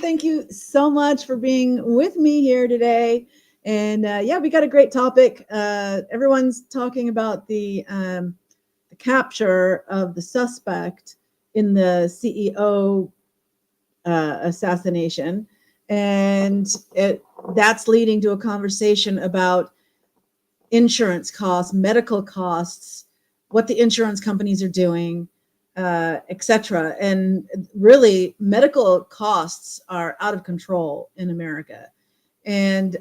thank you so much for being with me here today. And yeah, we got a great topic. Everyone's talking about the capture of the suspect in the CEO assassination, and that's leading to a conversation about insurance costs, medical costs, what the insurance companies are doing, etc. And really, medical costs are out of control in America. And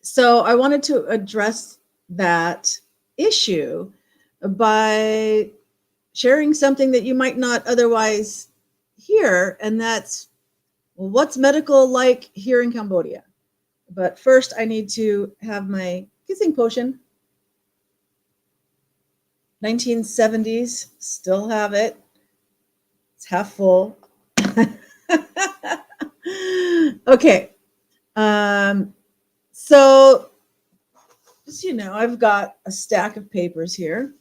so I wanted to address that issue by sharing something that you might not otherwise hear, and that's, well, what's medical like here in Cambodia? But first, I need to have my kissing potion. 1970s, still have it. It's half full. Okay. So, just, I've got a stack of papers here.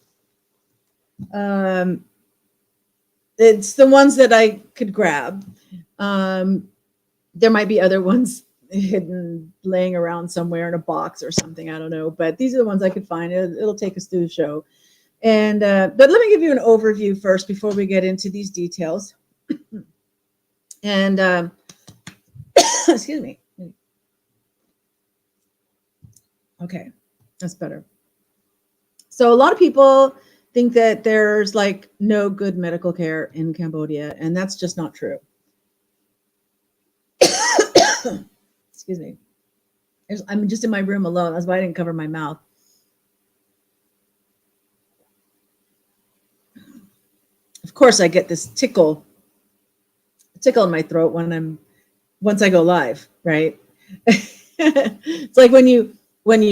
It's the ones that I could grab. There might be other ones hidden, laying around somewhere in a box or something. I don't know. But these are the ones I could find. It'll take us through the show. And but let me give you an overview first before we get into these details. And excuse me. Okay, that's better. So a lot of people think that there's like no good medical care in Cambodia, and that's just not true. Excuse me. I'm just in my room alone. That's why I didn't cover my mouth. Of course, I get this tickle in my throat once I go live, right? It's like when you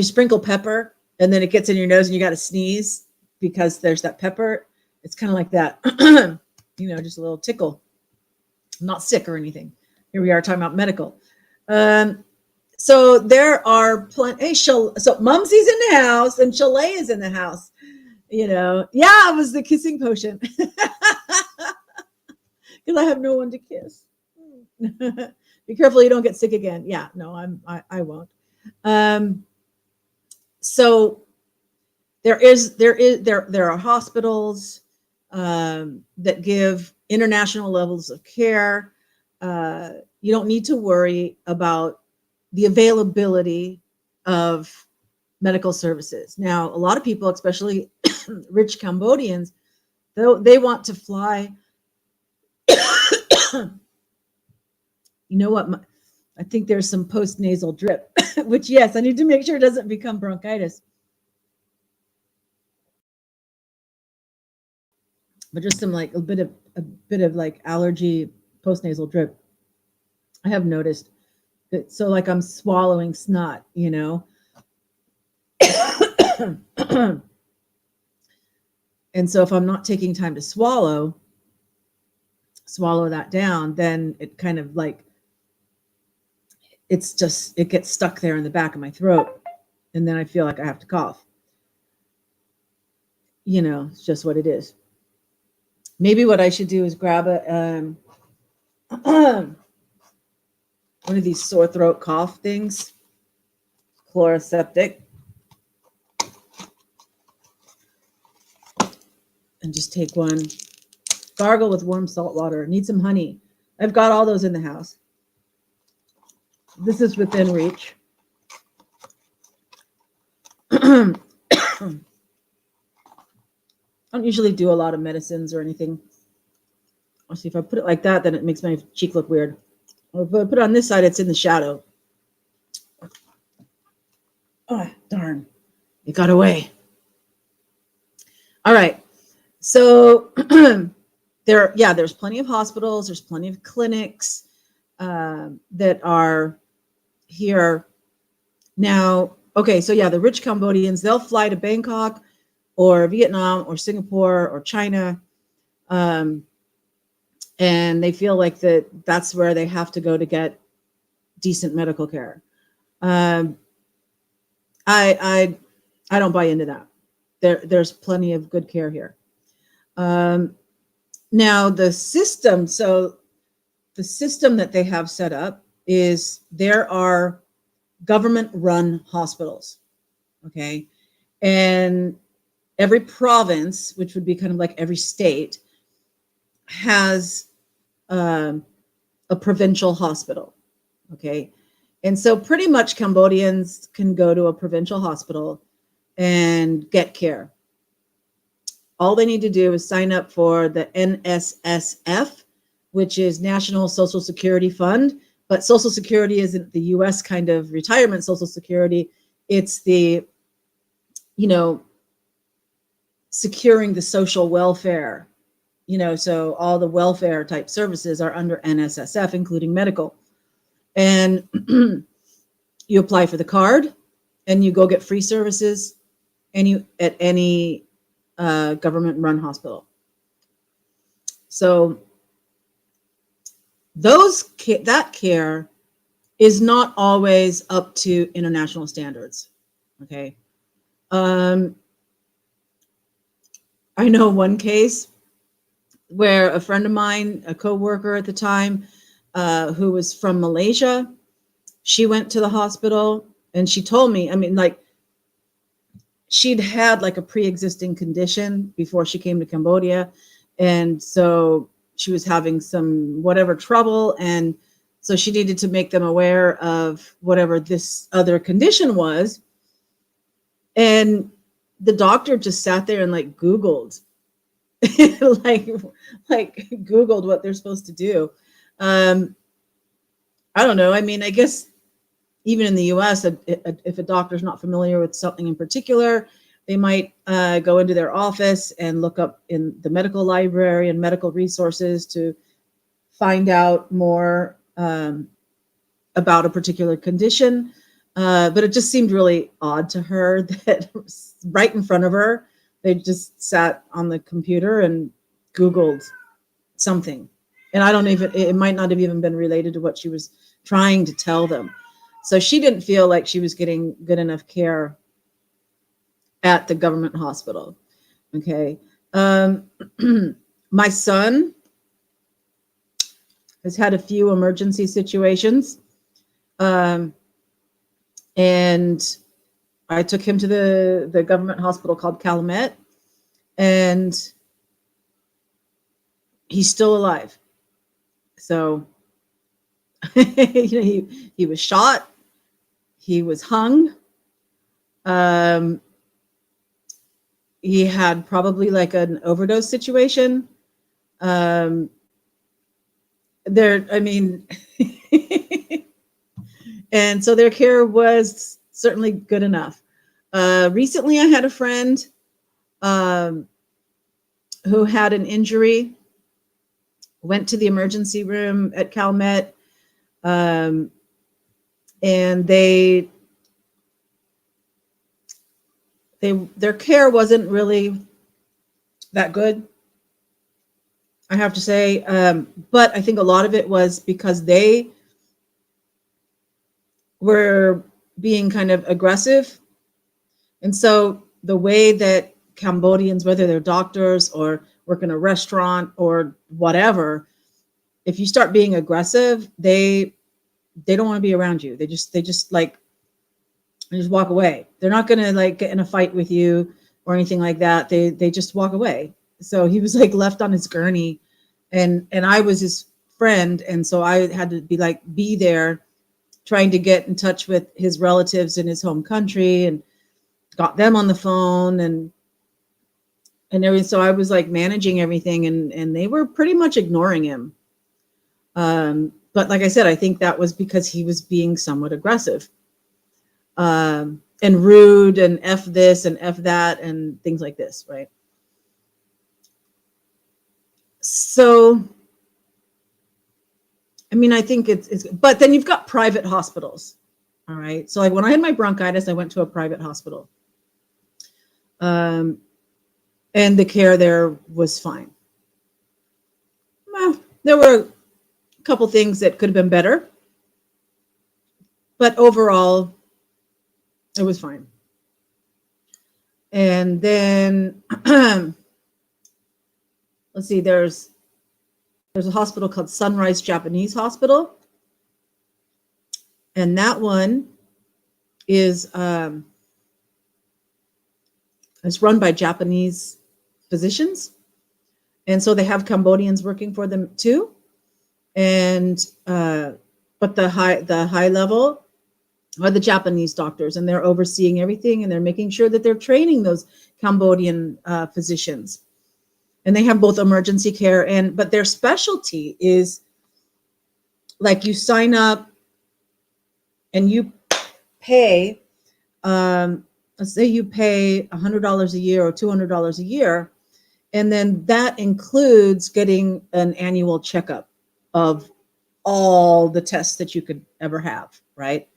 sprinkle pepper and then it gets in your nose and you got to sneeze because there's that pepper. It's kind of like that, just a little tickle. I'm not sick or anything. Here we are talking about medical. So there are plenty. Hey, so Mumsy's in the house and Chalet is in the house. Yeah, it was the kissing potion. Because I have no one to kiss. Be careful you don't get sick again. Yeah, no, I won't. So there are hospitals that give international levels of care. You don't need to worry about the availability of medical services. Now, a lot of people, especially rich Cambodians, they want to fly. You know what? I think there's some post-nasal drip, which, yes, I need to make sure it doesn't become bronchitis. But just some like a bit of like allergy post-nasal drip. I have noticed that, so like I'm swallowing snot, And so if I'm not taking time to swallow that down, then it kind of like, it gets stuck there in the back of my throat. And then I feel like I have to cough. It's just what it is. Maybe what I should do is grab one of these sore throat cough things, Chloraseptic, and just take one, gargle with warm salt water. Need some honey. I've got all those in the house. This is within reach. I don't usually do a lot of medicines or anything. I'll see if I put it like that, then it makes my cheek look weird. Or if I put it on this side, it's in the shadow. Oh, darn. It got away. All right. So there's plenty of hospitals. There's plenty of clinics that are here. Now, okay, so yeah, the rich Cambodians, they'll fly to Bangkok or Vietnam or Singapore or China. And they feel like that's where they have to go to get decent medical care. I don't buy into that. There's plenty of good care here. Now the system, so the system that they have set up is there are government-run hospitals, okay? And every province, which would be kind of like every state, has a provincial hospital, okay? And so pretty much Cambodians can go to a provincial hospital and get care. All they need to do is sign up for the NSSF, which is National Social Security Fund. But Social Security isn't the US kind of retirement Social Security. It's the, securing the social welfare, so all the welfare type services are under NSSF, including medical. And you apply for the card and you go get free services at any government-run hospital. So that care is not always up to international standards. Okay. I know one case where a friend of mine, a coworker at the time, who was from Malaysia, she went to the hospital and she told me, she'd had like a pre-existing condition before she came to Cambodia. And so she was having some whatever trouble. And so she needed to make them aware of whatever this other condition was. And the doctor just sat there and like Googled, like Googled what they're supposed to do. I don't know. I guess even in the US, if a doctor's not familiar with something in particular, they might go into their office and look up in the medical library and medical resources to find out more about a particular condition. But it just seemed really odd to her that right in front of her, they just sat on the computer and Googled something. And it might not have even been related to what she was trying to tell them. So she didn't feel like she was getting good enough care at the government hospital. Okay. My son has had a few emergency situations. And I took him to the government hospital called Calumet, and he's still alive. So he was shot, he was hung. He had probably like an overdose situation. And so their care was certainly good enough. Recently, I had a friend who had an injury, went to the emergency room at Calumet, and their care wasn't really that good, I have to say. But I think a lot of it was because they were being kind of aggressive. And so the way that Cambodians, whether they're doctors or work in a restaurant or whatever, if you start being aggressive, they don't want to be around you. They just walk away. They're not going to like get in a fight with you or anything like that. They just walk away. So he was like left on his gurney, and I was his friend. And so I had to be there trying to get in touch with his relatives in his home country and got them on the phone and everything. So I was like managing everything, and they were pretty much ignoring him. But like I said, I think that was because he was being somewhat aggressive. And rude and F this and F that and things like this, right? So, I think it's, but then you've got private hospitals, all right? So like when I had my bronchitis, I went to a private hospital. And the care there was fine. Well, there were a couple things that could have been better, but overall, it was fine. And then, let's see, there's There's a hospital called Sunrise Japanese Hospital. And that one is it's run by Japanese physicians. And so they have Cambodians working for them too. And but the high level are the Japanese doctors, and they're overseeing everything, and they're making sure that they're training those Cambodian physicians. And they have both emergency care but their specialty is like you sign up and you pay, let's say you pay $100 a year or $200 a year, and then that includes getting an annual checkup of all the tests that you could ever have, right?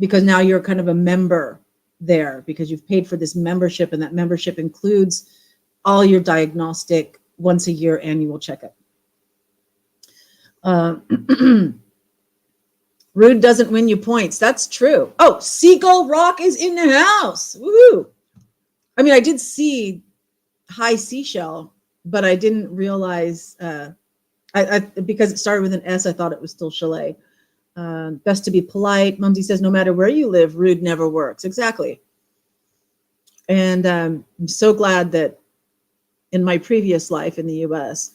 Because now you're kind of a member there because you've paid for this membership, and that membership includes all your diagnostic once a year annual checkup. Rude doesn't win you points. That's true. Oh, Seagull Rock is in the house. Woohoo! I mean, I did see High Seashell, but I didn't realize because it started with an S, I thought it was still Chalet. Best to be polite. Mumsy says, no matter where you live, rude never works. Exactly. And I'm so glad that in my previous life in the US,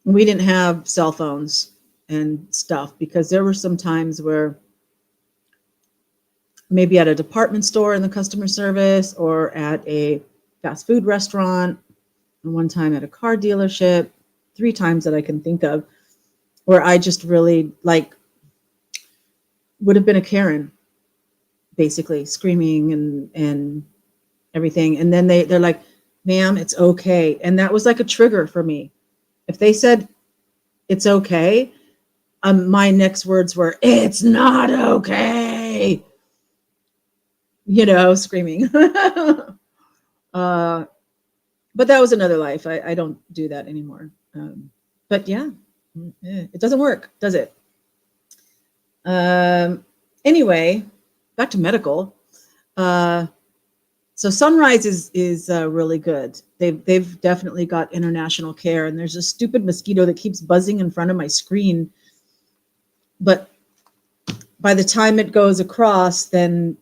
we didn't have cell phones and stuff, because there were some times where maybe at a department store in the customer service, or at a fast food restaurant, and one time at a car dealership, 3 times that I can think of, where I just really would have been a Karen, basically screaming and everything. And then they're like, ma'am, it's okay. And that was like a trigger for me. If they said it's okay, my next words were, it's not okay. Screaming. But that was another life. I don't do that anymore. But yeah, it doesn't work, does it? Anyway, back to medical. So Sunrise is really good. They've definitely got international care, and there's a stupid mosquito that keeps buzzing in front of my screen. But by the time it goes across, then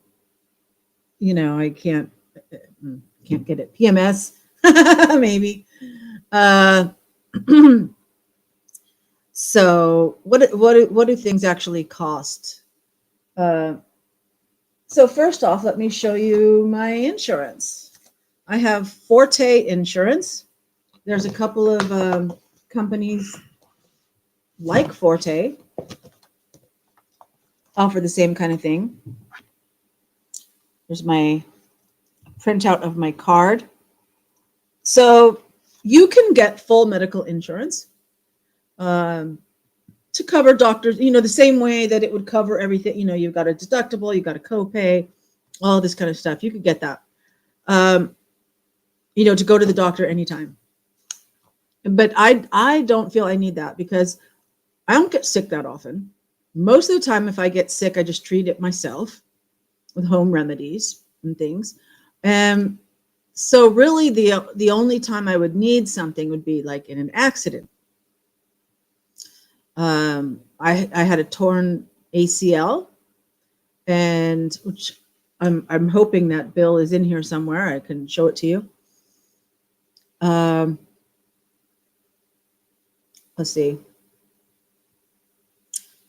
I can't get it. PMS, maybe. So what do things actually cost? So first off, let me show you my insurance. I have Forte Insurance. There's a couple of companies like Forte offer the same kind of thing. There's my printout of my card. So you can get full medical insurance to cover doctors, the same way that it would cover everything. You've got a deductible, you've got a copay, all this kind of stuff. You could get that, to go to the doctor anytime. But I don't feel I need that, because I don't get sick that often. Most of the time, if I get sick, I just treat it myself with home remedies and things. So really the only time I would need something would be like in an accident. I had a torn ACL, and which I'm hoping that bill is in here somewhere. I can show it to you. Let's see.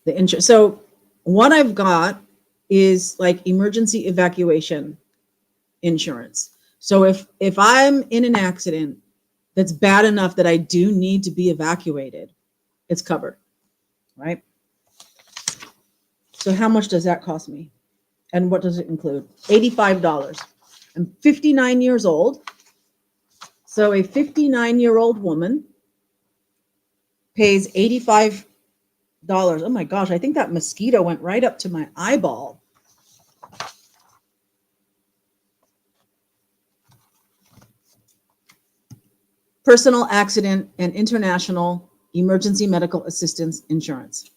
The insurance. So what I've got is like emergency evacuation insurance. So if I'm in an accident that's bad enough that I do need to be evacuated, it's covered, right? So how much does that cost me? And what does it include? $85. I'm 59 years old. So a 59-year-old woman pays $85. Oh my gosh, I think that mosquito went right up to my eyeball. Personal accident and international emergency medical assistance insurance.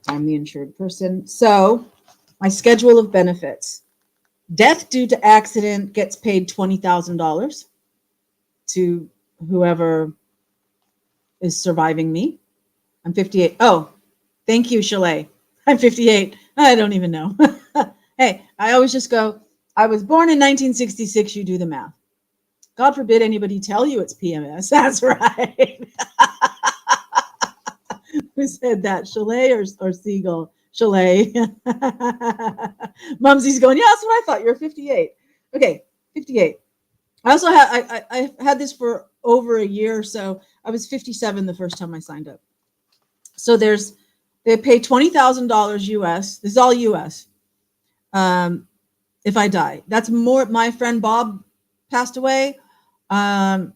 I'm the insured person. So my schedule of benefits. Death due to accident gets paid $20,000 to whoever is surviving me. I'm 58. Oh, thank you, Chalet. I'm 58. I don't even know. Hey, I always just go, I was born in 1966. You do the math. God forbid anybody tell you it's PMS. That's right. Who said that? Chalet or Siegel? Chalet. Mumsy's going, yeah, that's what I thought. You're 58. Okay, 58. I also had I had this for over a year or so. I was 57 the first time I signed up. So they pay $20,000 US. This is all US. If I die, that's more. My friend Bob passed away, and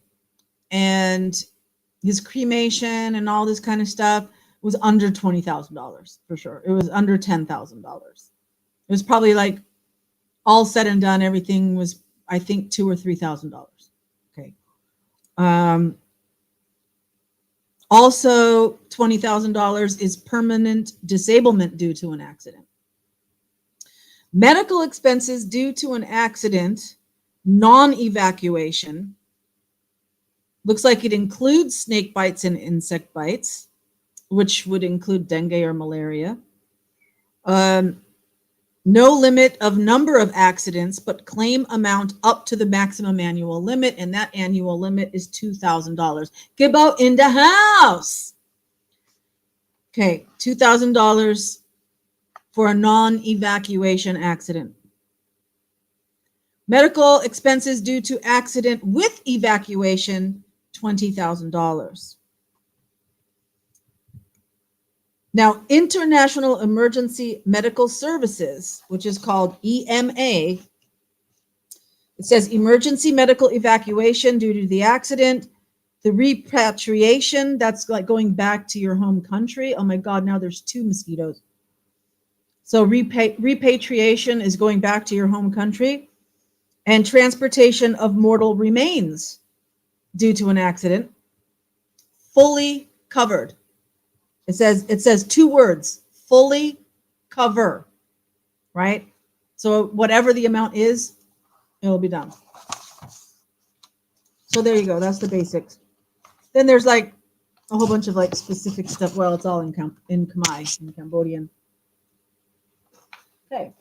his cremation and all this kind of stuff was under $20,000 for sure. It was under $10,000. It was probably like all said and done. Everything was, I think, $2,000 or $3,000. Okay. Also, $20,000 is permanent disablement due to an accident. Medical expenses due to an accident, non-evacuation. Looks like it includes snake bites and insect bites, which would include dengue or malaria. No limit of number of accidents, but claim amount up to the maximum annual limit, and that annual limit is $2,000. Gibbo in the house. Okay, $2,000 for a non-evacuation accident. Medical expenses due to accident with evacuation, $20,000. Now, International Emergency Medical Services, which is called EMA, it says emergency medical evacuation due to the accident, the repatriation, that's like going back to your home country. Oh my God, now there's 2 mosquitoes. So repatriation is going back to your home country, and transportation of mortal remains due to an accident, fully covered. It says 2 words, fully cover, right? So whatever the amount is, it'll be done. So there you go. That's the basics. Then there's like a whole bunch of like specific stuff. Well, it's all in Khmer, in Cambodian. Okay.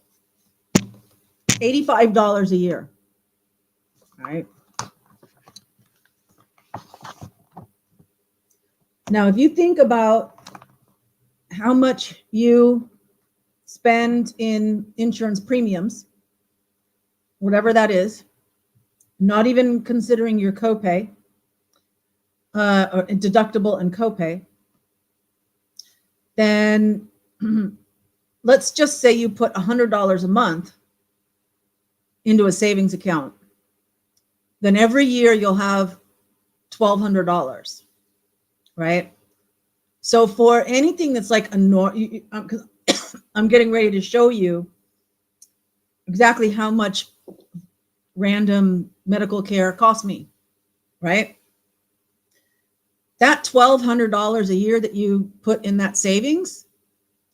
$85 a year. All right. Now, if you think about how much you spend in insurance premiums, whatever that is, not even considering your copay, or deductible and copay, then let's just say you put $100 a month into a savings account. Then every year you'll have $1,200, right? So for anything that's like I'm getting ready to show you exactly how much random medical care costs me, right? That $1,200 a year that you put in that savings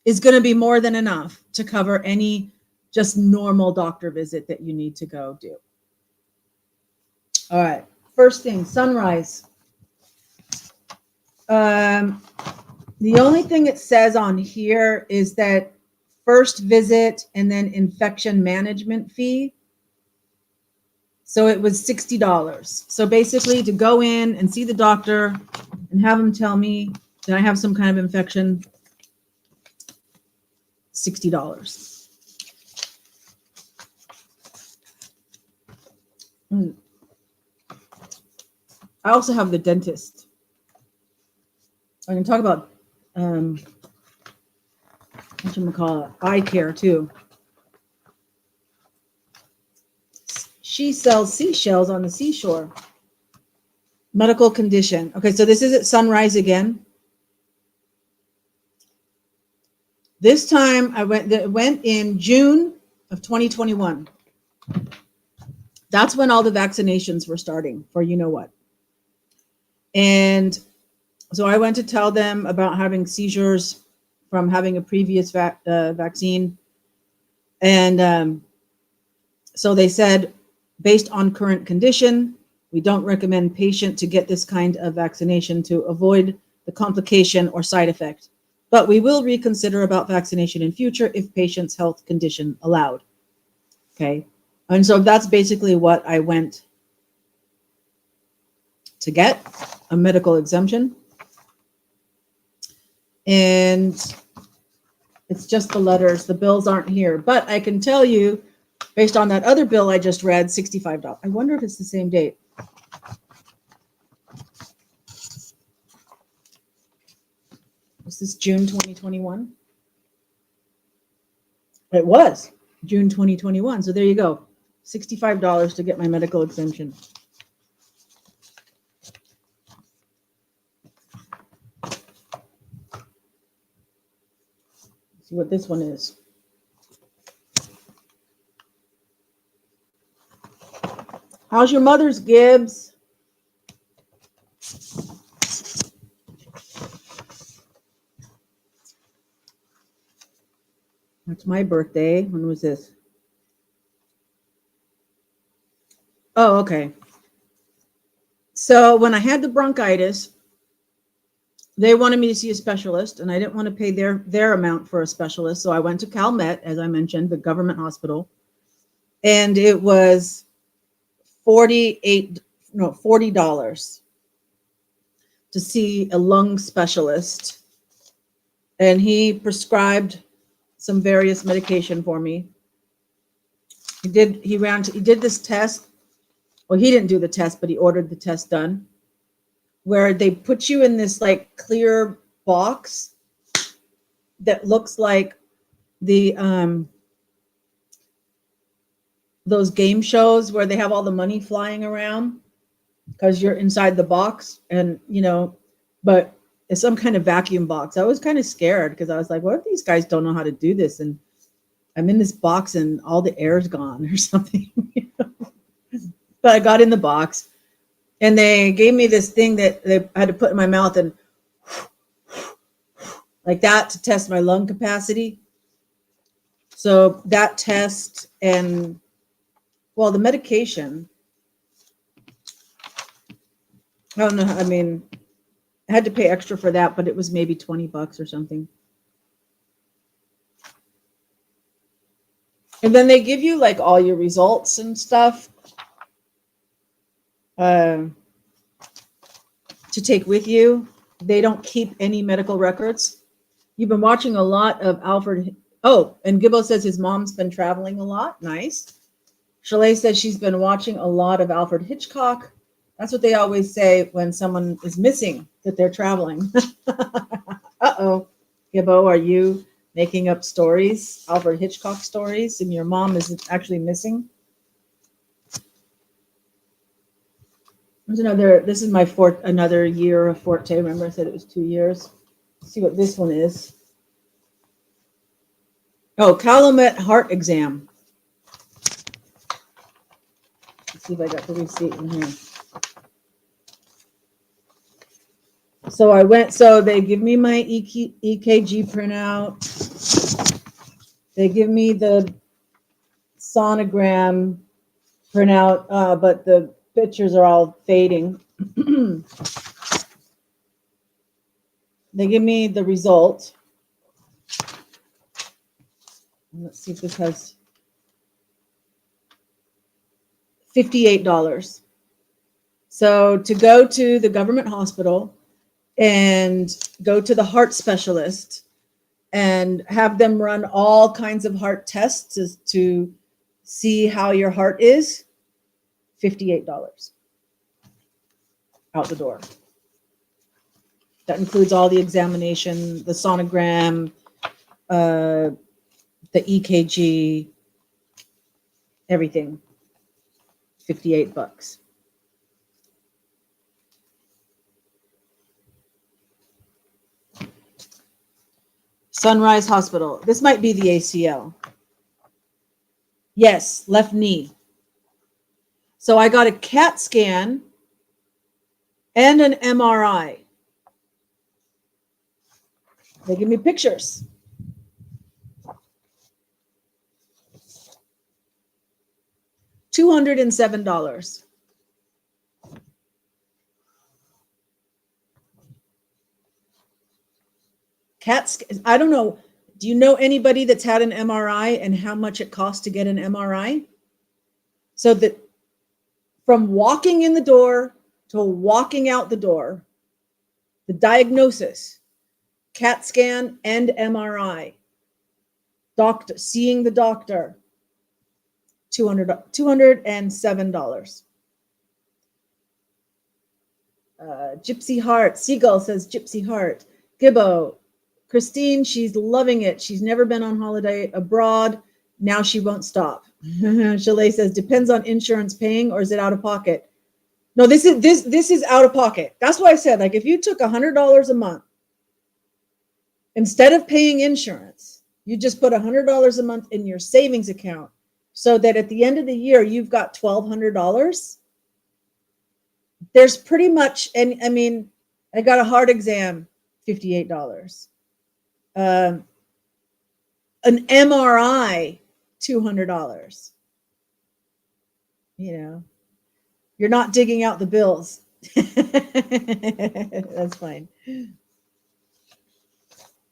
is going to be more than enough to cover any just normal doctor visit that you need to go do. All right, first thing, sunrise. The only thing it says on here is that first visit and then infection management fee. So it was $60. So basically to go in and see the doctor and have him tell me that I have some kind of infection, $60. I also have the dentist. I can talk about whatchamacallit, eye care too. She sells seashells on the seashore. Medical condition. Okay, so this is at Sunrise again. This time I went in June of 2021. That's when all the vaccinations were starting for you know what. And so I went to tell them about having seizures from having a previous vaccine. And So they said, based on current condition, we don't recommend patient to get this kind of vaccination to avoid the complication or side effect, but we will reconsider about vaccination in future if patient's health condition allowed. Okay. And so that's basically what I went to get, a medical exemption. And it's just the letters. The bills aren't here. But I can tell you, based on that other bill I just read, $65. I wonder if it's the same date. Was this June 2021? It was June 2021. So there you go. $65 to get my medical exemption. See what this one is. How's your mother's, Gibbs? That's my birthday. When was this? Oh, okay. So when I had the bronchitis, they wanted me to see a specialist, and I didn't want to pay their amount for a specialist. So I went to CalMet, as I mentioned, the government hospital, and it was $40 to see a lung specialist. And he prescribed some various medication for me. He did this test. Well, he didn't do the test, but he ordered the test done, where they put you in this like clear box that looks like the those game shows where they have all the money flying around because you're inside the box, and but it's some kind of vacuum box. I was kind of scared because I was like, what if these guys don't know how to do this, and I'm in this box and all the air's gone or something. But I got in the box, and they gave me this thing that they had to put in my mouth and like that to test my lung capacity. So that test and, well, the medication, I don't know. I mean, I had to pay extra for that, but it was maybe $20 or something. And then they give you like all your results and stuff to take with you. They don't keep any medical records. You've been watching a lot of Alfred. Oh, and Gibbo says his mom's been traveling a lot. Nice. Chalet says she's been watching a lot of Alfred Hitchcock. That's what they always say when someone is missing, that they're traveling. Uh-oh. Gibbo, are you making up stories, Alfred Hitchcock stories, and your mom is actually missing? This is my another year of Forte. Remember I said it was 2 years. Let's see what this one is. Oh, Calumet heart exam. Let's see if I got the receipt in here. So they give me my EKG printout. They give me the sonogram printout, but the pictures are all fading. They give me the result. Let's see if this has $58. So to go to the government hospital and go to the heart specialist and have them run all kinds of heart tests to see how your heart is, $58 out the door. That includes all the examination, the sonogram, the EKG, everything. $58. Sunrise Hospital. This might be the ACL. Yes, left knee. So I got a CAT scan and an MRI. They give me pictures. $207. CAT, I don't know. Do you know anybody that's had an MRI and how much it costs to get an MRI? So that from walking in the door to walking out the door, the diagnosis, CAT scan and MRI, doctor, seeing the doctor, $207. Gypsy Heart, Seagull says Gypsy Heart. Gibbo, Christine, she's loving it. She's never been on holiday abroad. Now she won't stop. Chalet says, depends on insurance paying, or is it out of pocket? No, this is out of pocket. That's why I said, like, if you took $100 a month, instead of paying insurance, you just put $100 a month in your savings account so that at the end of the year, you've got $1,200. There's pretty much, and I mean, I got a heart exam, $58. An MRI, $200. You know, you're not digging out the bills. That's fine.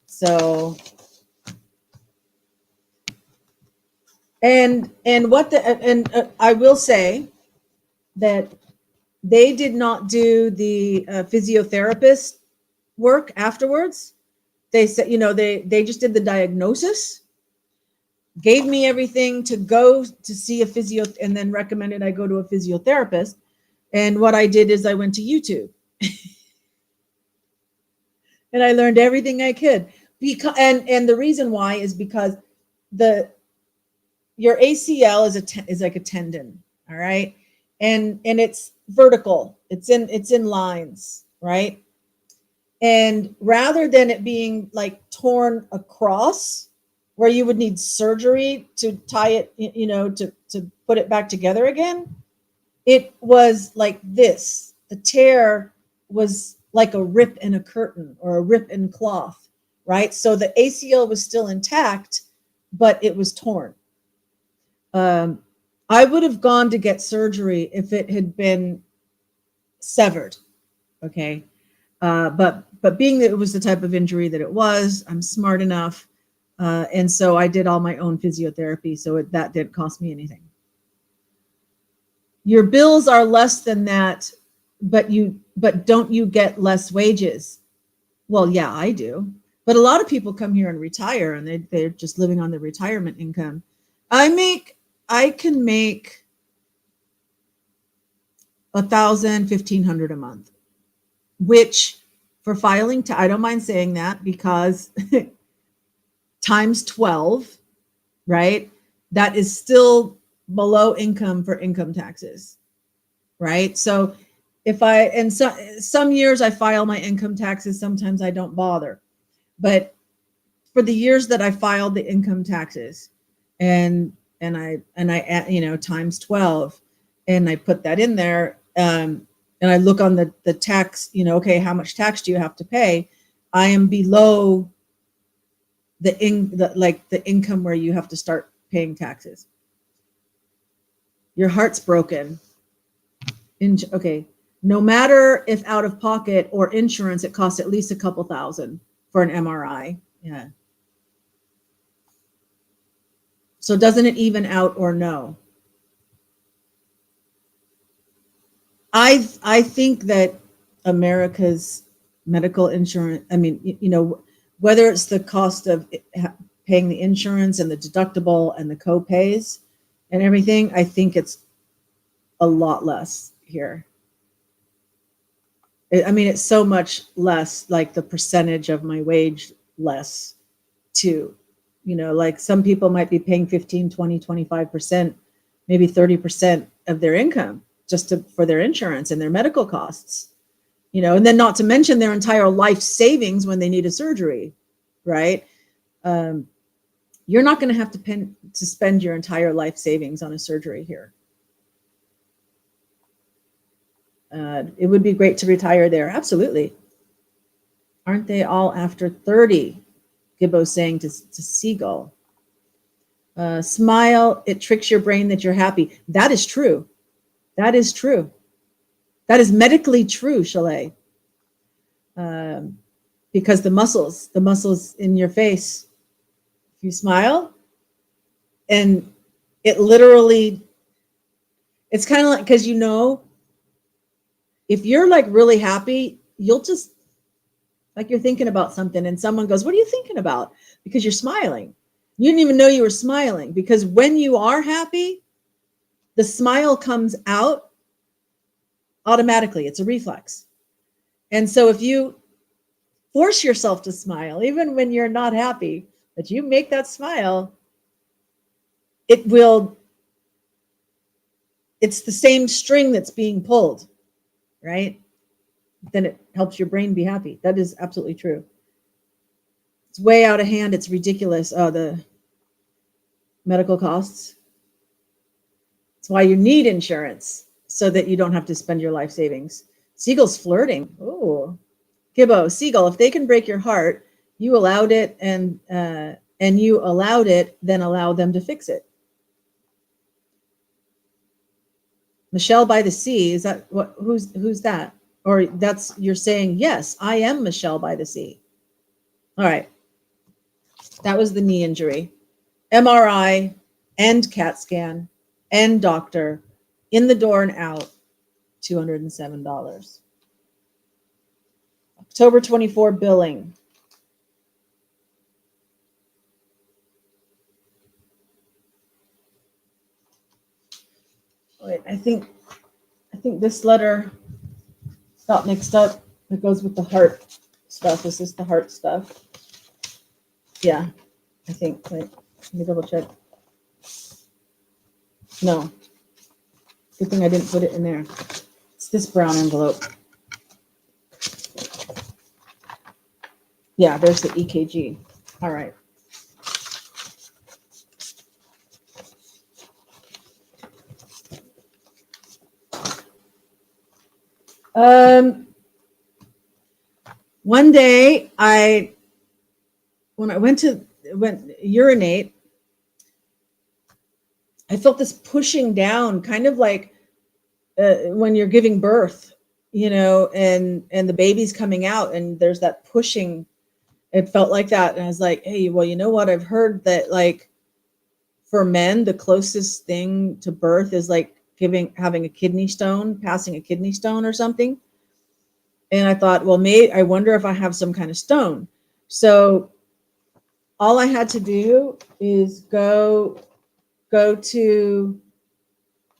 So, and I will say that they did not do the physiotherapist work afterwards. They said, you know, they just did the diagnosis, gave me everything to go to see a physio, and then recommended I go to a physiotherapist. And what I did is I went to YouTube and I learned everything I could. And the reason why is because your ACL is like a tendon, all right, and it's vertical. It's in lines, right? And rather than it being like torn across, where you would need surgery to tie it, you know, to put it back together again, it was like this. The tear was like a rip in a curtain or a rip in cloth, right? So the ACL was still intact, but it was torn. I would have gone to get surgery if it had been severed, okay? But being that it was the type of injury that it was, I'm smart enough. And so I did all my own physiotherapy. So that didn't cost me anything. Your bills are less than that, but don't you get less wages? Well, yeah, I do. But a lot of people come here and retire and they're just living on their retirement income. I can make $1,000, $1,500 a month, which for filing, I don't mind saying that, because times 12, right? That is still below income for income taxes, right? So some years I file my income taxes, sometimes I don't bother. But for the years that I filed the income taxes and I you know, times 12, and I put that in there, and I look on the tax, you know, okay, how much tax do you have to pay? I am below the income where you have to start paying taxes. Your heart's broken. Okay, no matter if out of pocket or insurance, it costs at least a couple thousand for an MRI. Yeah. So doesn't it even out or no? I think that America's medical insurance, I mean, you know, whether it's the cost of paying the insurance and the deductible and the co-pays and everything, I think it's a lot less here. I mean, it's so much less, like the percentage of my wage less too. You know, like some people might be paying 15, 20, 25%, maybe 30% of their income just for their insurance and their medical costs, you know, and then not to mention their entire life savings when they need a surgery, right? You're not going to have to spend your entire life savings on a surgery here. It would be great to retire there. Absolutely. Aren't they all after 30? Gibbo's saying to Seagull. Smile, it tricks your brain that you're happy. That is true. That is true. That is medically true, Chalet. Because the muscles in your face, if you smile, and it literally, it's kind of like, because if you're like really happy, you'll just, like you're thinking about something and someone goes, what are you thinking about? Because you're smiling. You didn't even know you were smiling, because when you are happy, the smile comes out automatically. It's a reflex. And so if you force yourself to smile, even when you're not happy, but you make that smile, it's the same string that's being pulled, right? Then it helps your brain be happy. That is absolutely true. It's way out of hand. It's ridiculous. The medical costs. That's why you need insurance, so that you don't have to spend your life savings. Seagull's flirting. Oh, Gibbo, Seagull, if they can break your heart, you allowed it, and you allowed it, then allow them to fix it. Michelle by the Sea, is that what? Who's that? Or you're saying, yes, I am Michelle by the Sea. All right. That was the knee injury. MRI and CAT scan and doctor, in the door and out, $207. October 24 billing. Wait, I think this letter got mixed up. It goes with the heart stuff. Is this the heart stuff? Yeah, I think. Wait, let me double check. No. Good thing I didn't put it in there. It's this brown envelope. Yeah, there's the EKG. All right. One day when I went urinate, I felt this pushing down, kind of like when you're giving birth, and the baby's coming out, and there's that pushing. It felt like that, and I was like, hey, well, you know what? I've heard that, like, for men, the closest thing to birth is like having a kidney stone, passing a kidney stone or something. And I thought, well, I wonder if I have some kind of stone. So all I had to do is go to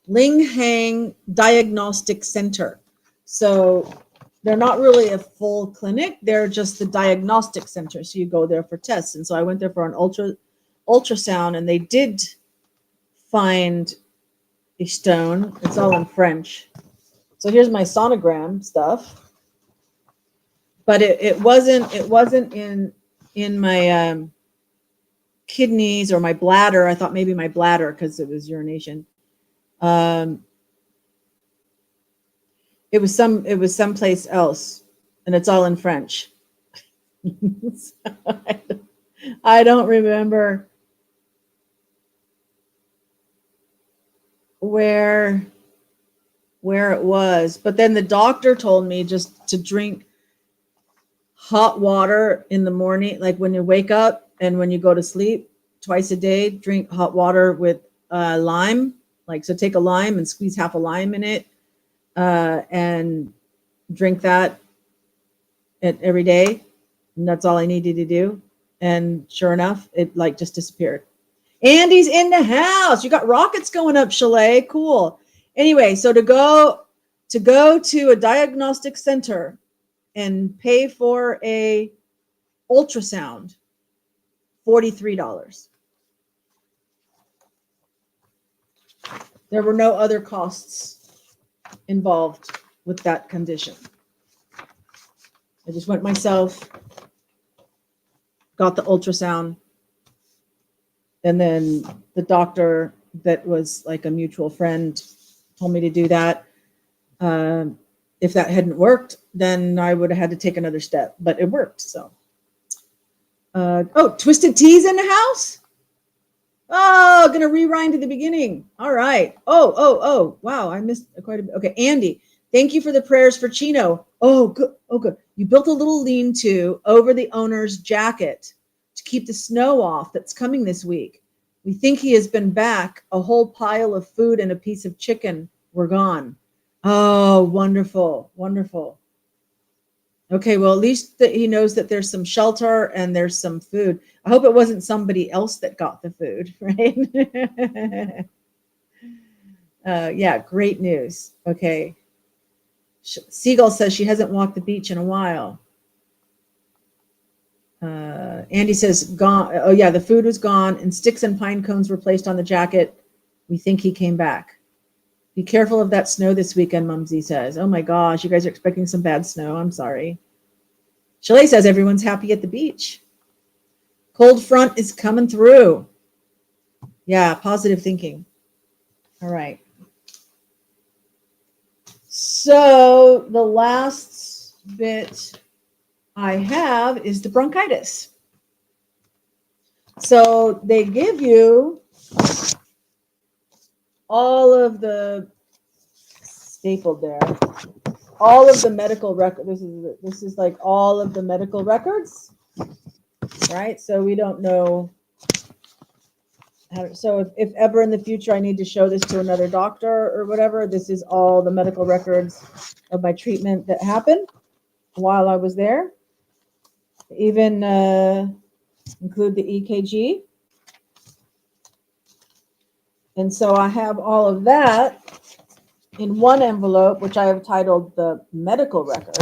Linghang Diagnostic Center. So they're not really a full clinic. They're just the diagnostic center. So you go there for tests. And so I went there for an ultrasound, and they did find a stone. It's all in French. So here's my sonogram stuff. But it wasn't in my kidneys or my bladder. I thought maybe my bladder, because it was urination. It was someplace else, and it's all in French. I don't remember where it was, but then the doctor told me just to drink hot water in the morning, like when you wake up and when you go to sleep, twice a day. Drink hot water with lime, so take a lime and squeeze half a lime in it, and drink that every day. And that's all I needed to do. And sure enough, it just disappeared. Andy's in the house. You got rockets going up, Chalet. Cool. Anyway, so to go to a diagnostic center and pay for a ultrasound, $43. There were no other costs involved with that condition. I just went myself, got the ultrasound, and then the doctor that was like a mutual friend told me to do that. If that hadn't worked, then I would have had to take another step, but it worked. So, Twisted Tea's in the house. Oh, gonna rewind to the beginning. All right. Oh. Wow, I missed quite a bit. Okay, Andy, thank you for the prayers for Chino. Oh, good. Oh, good. You built a little lean-to over the owner's jacket to keep the snow off that's coming this week. We think he has been back. A whole pile of food and a piece of chicken were gone. Oh, wonderful, wonderful. Okay, well, at least that he knows that there's some shelter and there's some food. I hope it wasn't somebody else that got the food, right? Yeah, great news. Okay. Seagull says she hasn't walked the beach in a while. Andy says, gone. Oh, yeah, the food was gone and sticks and pine cones were placed on the jacket. We think he came back. Be careful of that snow this weekend, Mumsy says. Oh my gosh, you guys are expecting some bad snow. I'm sorry. Chalet says everyone's happy at the beach. Cold front is coming through. Yeah, positive thinking. All right. So the last bit I have is the bronchitis. So they give you all of the stapled there, all of the medical record. This is like all of the medical records, right? So we don't know how to, so if ever in the future I need to show this to another doctor or whatever, this is all the medical records of my treatment that happened while I was there. Even include the EKG. And so I have all of that in one envelope, which I have titled the medical record.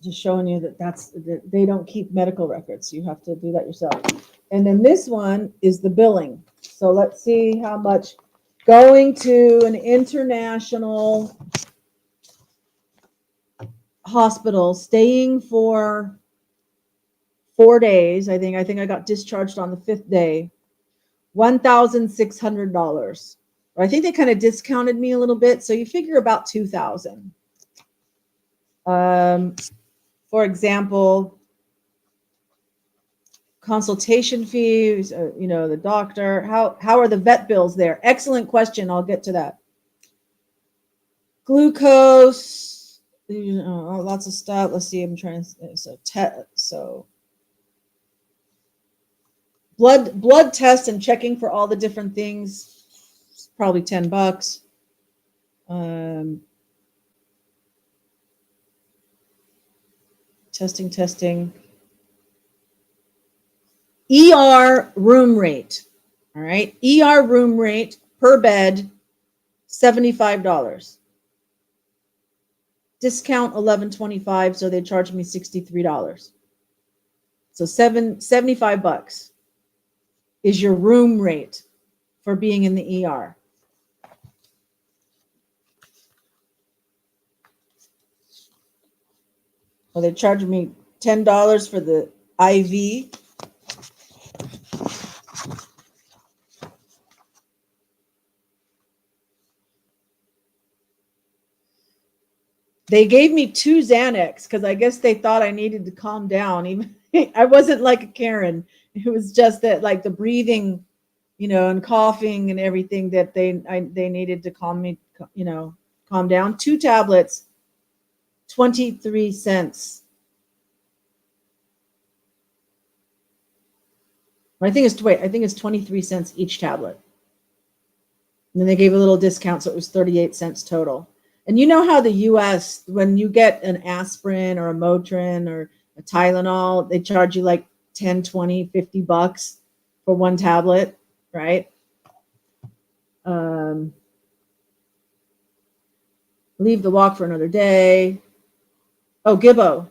Just showing you that they don't keep medical records. You have to do that yourself. And then this one is the billing. So let's see how much going to an international hospital, staying for 4 days. I think I got discharged on the 5th day. $1,600. I think they kind of discounted me a little bit, so you figure about $2,000. For example, consultation fees, the doctor. How are the vet bills there? Excellent question. I'll get to that. Glucose, lots of stuff. Let's see. I'm trying. So blood test and checking for all the different things. Probably $10. Testing. ER room rate. All right. ER room rate per bed, $75. Discount $11.25, so they charged me $63. So $75 is your room rate for being in the ER. Well, they charged me $10 for the IV. They gave me 2 Xanax because I guess they thought I needed to calm down. Even I wasn't like a Karen. It was just that, like, the breathing, and coughing and everything that they needed to calm me, calm down. 2 tablets, 23 cents. I think it's 23 cents each tablet. And then they gave a little discount, so it was 38 cents total. And you know how the US, when you get an aspirin or a Motrin or a Tylenol, they charge you like 10, 20, $50 for one tablet, right? Leave the walk for another day. Oh, Gibbo.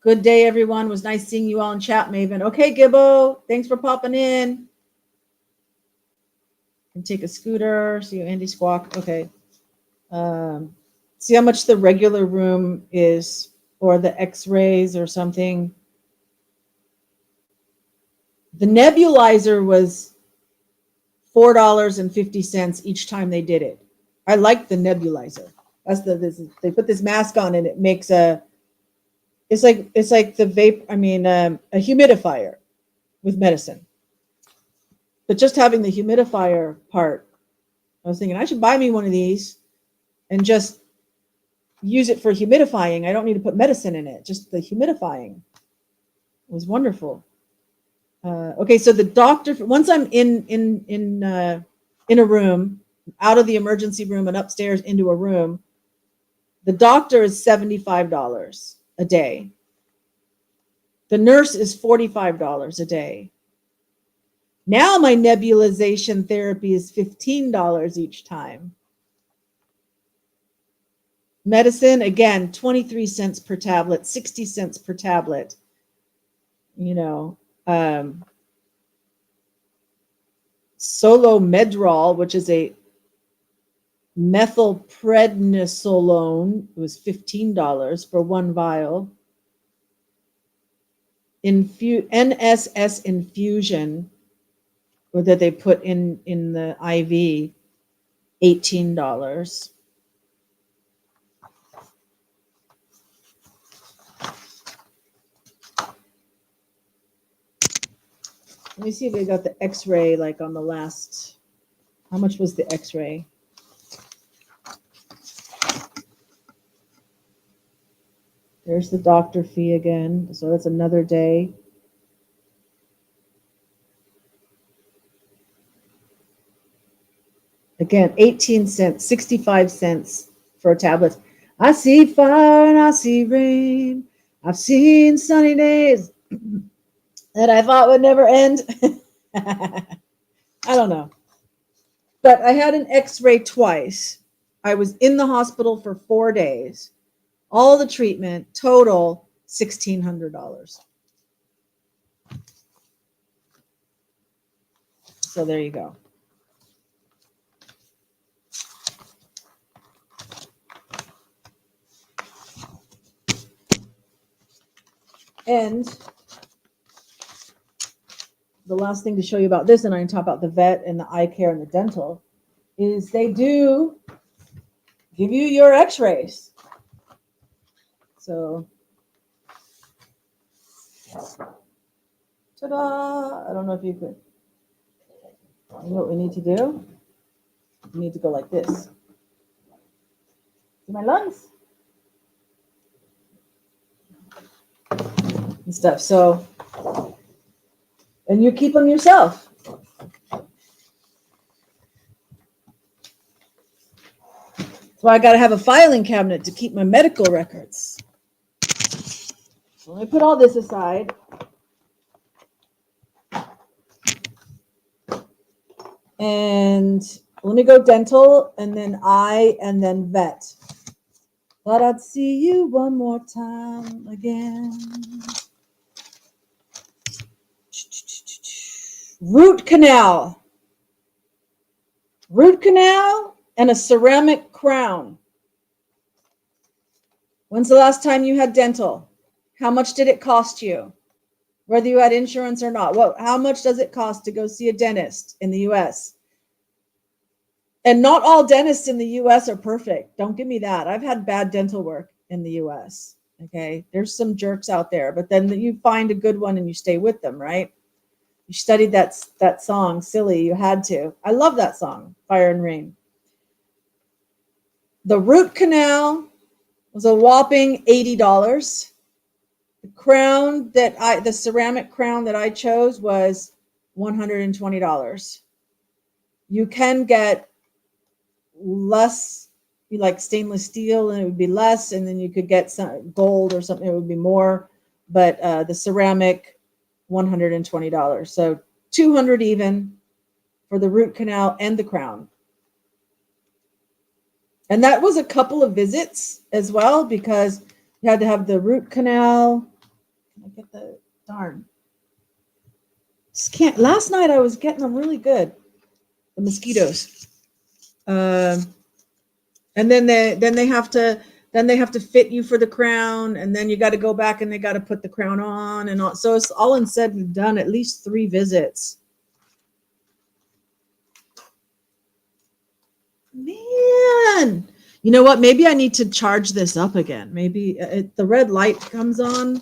Good day, everyone. It was nice seeing you all in chat, Maven. Okay, Gibbo. Thanks for popping in. And take a scooter. See you, Andy Squawk. Okay. See how much the regular room is, or the x-rays or something. The nebulizer was $4.50 each time they did it. I like the nebulizer. They put this mask on and it makes it's like the vape. I mean, a humidifier with medicine. But just having the humidifier part, I was thinking I should buy me one of these and just use it for humidifying. I don't need to put medicine in it. Just the humidifying was wonderful. Okay, so the doctor. Once I'm in a room, out of the emergency room and upstairs into a room, the doctor is $75 a day. The nurse is $45 a day. Now my nebulization therapy is $15 each time. Medicine, again, 23 cents per tablet, 60 cents per tablet. You know, Solomedrol, which is a methylprednisolone, was $15 for one vial. NSS infusion, or that they put in the IV, $18. Let me see if they got the x-ray like on the last. How much was the x-ray? There's the doctor fee again. So that's another day. Again, 18 cents, 65 cents for a tablet. I see fire and I see rain. I've seen sunny days that I thought would never end. I don't know. But I had an x-ray twice. I was in the hospital for 4 days. All the treatment, total $1,600. So there you go. And the last thing to show you about this, and I can talk about the vet and the eye care and the dental, is they do give you your x-rays. So, ta-da! I don't know if you could. You know what we need to do? We need to go like this. See my lungs? And stuff. So, and you keep them yourself. So I got to have a filing cabinet to keep my medical records. So let me put all this aside. And let me go dental, and then eye, and then vet. Thought I'd see you one more time again. Root canal. Root canal and a ceramic crown. When's the last time you had dental? How much did it cost you? Whether you had insurance or not. Well, how much does it cost to go see a dentist in the US? And not all dentists in the US are perfect. Don't give me that. I've had bad dental work in the US. Okay. There's some jerks out there, but then you find a good one and you stay with them, right? You studied that song, Silly. You had to. I love that song, Fire and Rain. The root canal was a whopping $80. The crown the ceramic crown that I chose was $120. You can get less, like stainless steel, and it would be less, and then you could get some gold or something, it would be more. But the ceramic, $120. So $200 even for the root canal and the crown. And that was a couple of visits as well, because you had to have the root canal. I get the darn. Just can't. Last night I was getting them really good. The mosquitoes. And then they have to fit you for the crown, and then you got to go back and they got to put the crown on and all. So it's all in said and done, at least 3 visits. Man, You know what? Maybe I need to charge this up again. Maybe the red light comes on.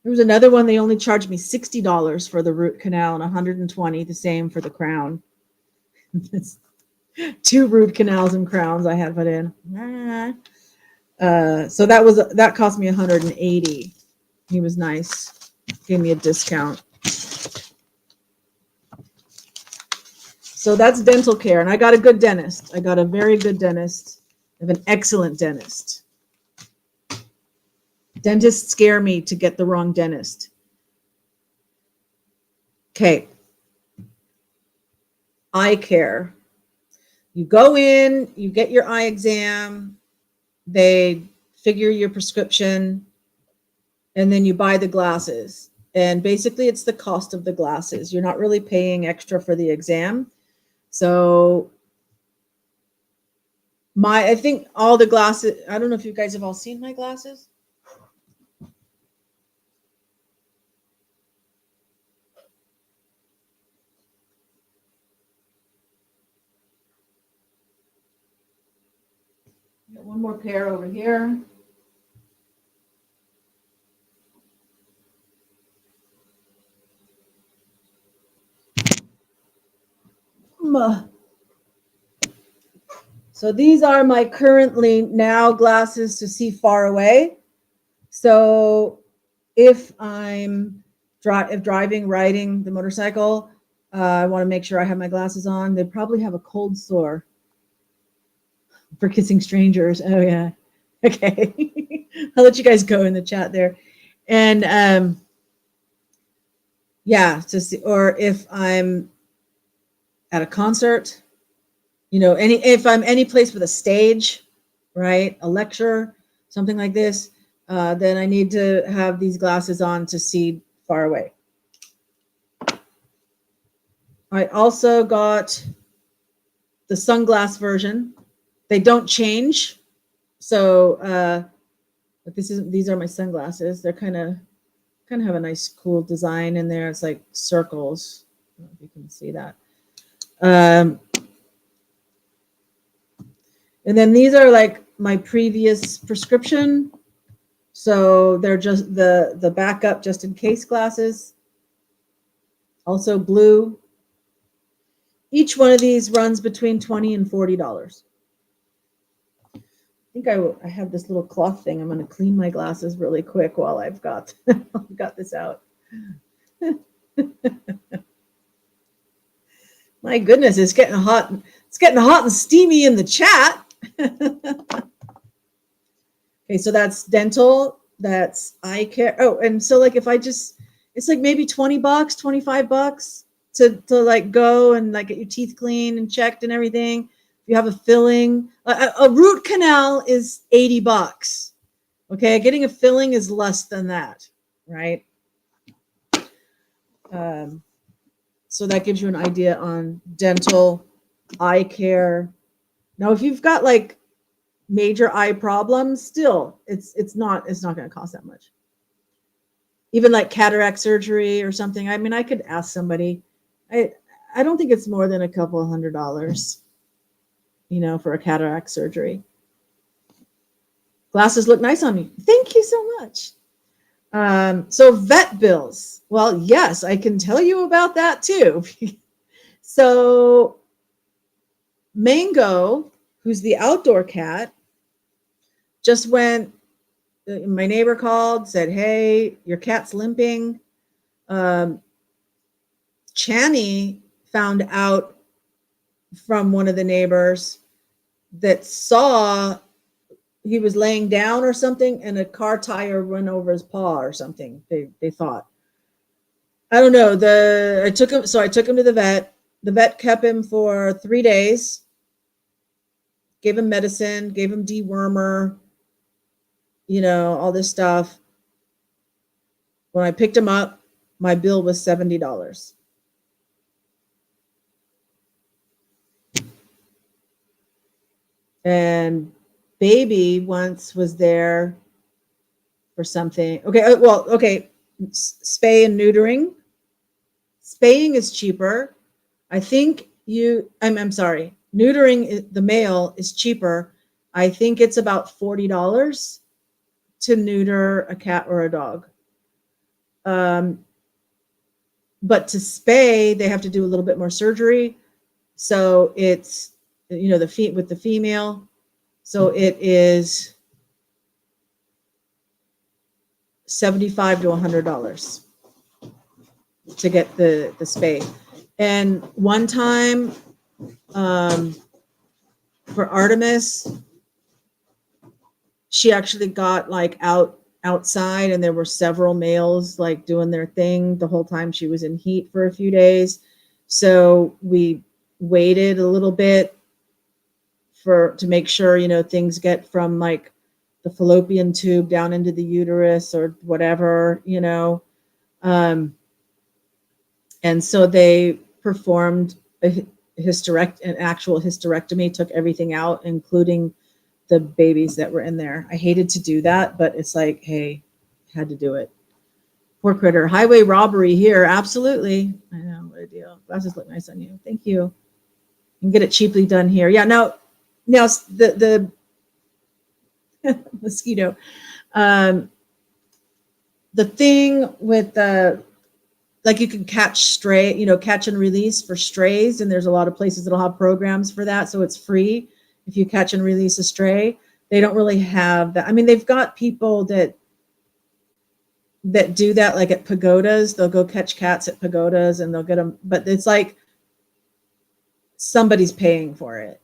There was another one. They only charged me $60 for the root canal and $120, the same for the crown. It's 2 root canals and crowns I had put in. So that cost me $180. He was nice. Gave me a discount. So that's dental care. And I got a good dentist. I got a very good dentist. I have an excellent dentist. Dentists scare me to get the wrong dentist. Okay. Eye care. You go in, you get your eye exam, they figure your prescription, and then you buy the glasses. And basically it's the cost of the glasses. You're not really paying extra for the exam. So I think all the glasses, I don't know if you guys have all seen my glasses. Got one more pair over here. So these are my currently now glasses to see far away. So if I'm driving, riding the motorcycle, I want to make sure I have my glasses on. They probably have a cold sore for kissing strangers. Oh yeah. Okay. I'll let you guys go in the chat there. And yeah, to see, or if I'm at a concert, you know, if I'm any place with a stage, right, a lecture, something like this, then I need to have these glasses on to see far away. I also got the sunglass version. They don't change. So but these are my sunglasses. They're kind of have a nice cool design in there. It's like circles. I don't know if you can see that. And then these are like my previous prescription. So they're just the backup just in case glasses. Also blue. Each one of these runs between $20 and $40. I think I have this little cloth thing. I'm going to clean my glasses really quick while I've got this out. My goodness, it's getting hot. It's getting hot and steamy in the chat. Okay, so that's dental, that's eye care. Oh, and so like if I just, it's like maybe $20, $25 to like go and like get your teeth cleaned and checked and everything. If you have a filling, a root canal is $80. Okay, getting a filling is less than that, right? So that gives you an idea on dental, eye care. Now, if you've got like major eye problems, still it's not going to cost that much. Even like cataract surgery or something. I mean, I could ask somebody. I don't think it's more than a couple of $100, you know, for a cataract surgery. Glasses look nice on you. Thank you so much. So vet bills. Well, yes, I can tell you about that too. So Mango, who's the outdoor cat, just went, my neighbor called, said, hey, your cat's limping. Channy found out from one of the neighbors that saw he was laying down or something and a car tire went over his paw or something. They thought. I don't know. I took him to the vet. The vet kept him for 3 days. Gave him medicine, gave him dewormer, you know, all this stuff. When I picked him up, my bill was $70. And baby once was there for something. Okay, well, okay, spay and neutering. Spaying is cheaper. I think I'm sorry, neutering the male is cheaper. I think it's about $40 to neuter a cat or a dog. But to spay, they have to do a little bit more surgery. So it's, the feet with the female. So it is $75 to $100 to get the spay. And one time, for Artemis, she actually got like outside, and there were several males like doing their thing the whole time she was in heat for a few days. So we waited a little bit to make sure, things get from like the fallopian tube down into the uterus or whatever, and so they performed an actual hysterectomy, took everything out, including the babies that were in there. I hated to do that, but it's like, hey, had to do it. Poor critter. Highway robbery here. Absolutely. I know, what a deal. Glasses look nice on you. Thank you. You can get it cheaply done here. Yeah, now the mosquito. The thing with like you can catch catch and release for strays, and there's a lot of places that'll have programs for that, so it's free if you catch and release a stray. They don't really have that. I mean, they've got people that do that, like at pagodas. They'll go catch cats at pagodas and they'll get them, but it's like somebody's paying for it.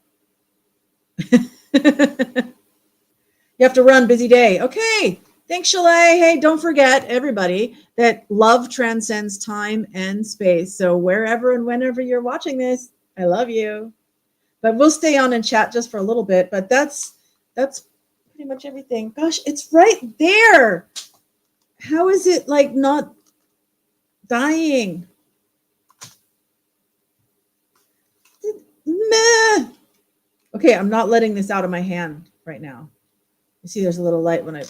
You have to run, busy day. Okay. Thanks, Chalet. Hey, don't forget, everybody, that love transcends time and space. So wherever and whenever you're watching this, I love you. But we'll stay on and chat just for a little bit. But that's pretty much everything. Gosh, it's right there. How is it like not dying? Meh. Okay, I'm not letting this out of my hand right now. You see there's a little light when I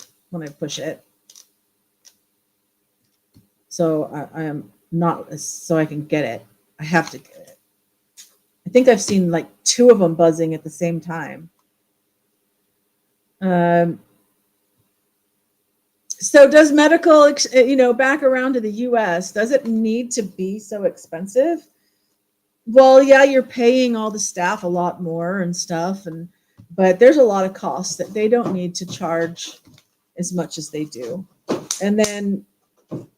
push it. So I am not, so I can get it. I have to get it. I think I've seen like 2 of them buzzing at the same time. So does medical, back around to the US, does it need to be so expensive? Well, yeah, you're paying all the staff a lot more and stuff, but there's a lot of costs that they don't need to charge as much as they do. And then,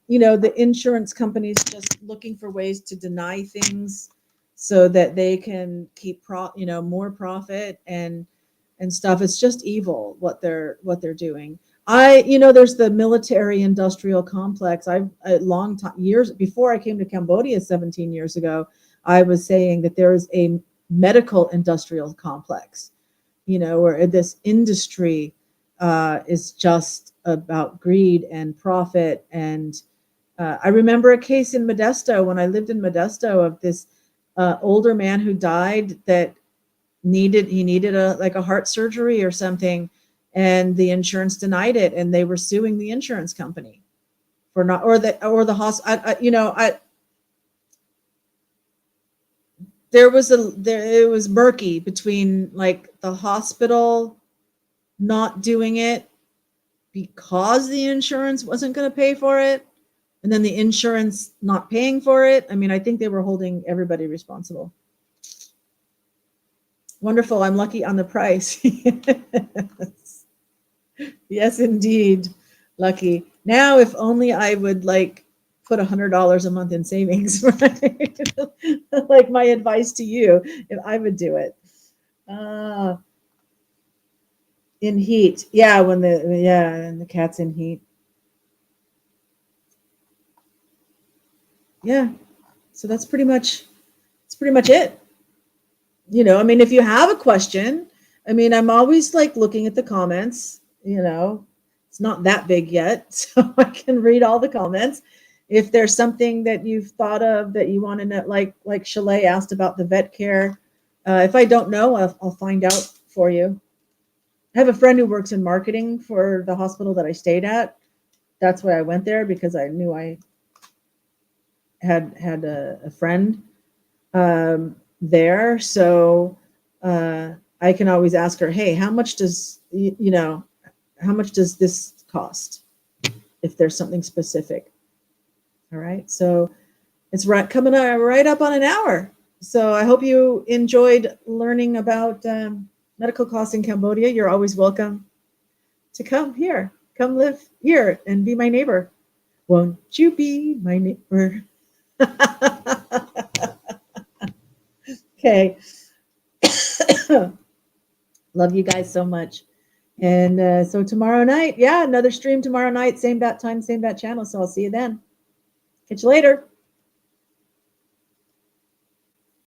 the insurance companies just looking for ways to deny things so that they can keep more profit and stuff. It's just evil what they're doing. There's the military industrial complex. I've a long time, years before I came to Cambodia 17 years ago, I was saying that there is a medical industrial complex, where this industry is just about greed and profit. And I remember a case in Modesto when I lived in Modesto of this older man who died that needed a heart surgery or something, and the insurance denied it, and they were suing the insurance company for not, or the hospital. It was murky between like the hospital not doing it because the insurance wasn't going to pay for it, and then the insurance not paying for it. I mean, I think they were holding everybody responsible. Wonderful. I'm lucky on the price. Yes. Yes, indeed. Lucky. Now, if only I would put $100 a month in savings. Right? Like my advice to you, if I would do it. In heat. Yeah, and the cat's in heat. Yeah. So that's pretty much it. I mean, if you have a question, I mean, I'm always looking at the comments, it's not that big yet, so I can read all the comments. If there's something that you've thought of that you want to know, like Chalet asked about the vet care, if I don't know, I'll find out for you. I have a friend who works in marketing for the hospital that I stayed at. That's why I went there, because I knew I had a friend. there. So I can always ask her, hey, how much does, how much does this cost? If there's something specific. All right. So it's coming right up on an hour. So I hope you enjoyed learning about medical costs in Cambodia. You're always welcome to come here. Come live here and be my neighbor. Won't you be my neighbor? Okay. Love you guys so much. And so tomorrow night, another stream tomorrow night, same bat time, same bat channel. So I'll see you then. Catch you later.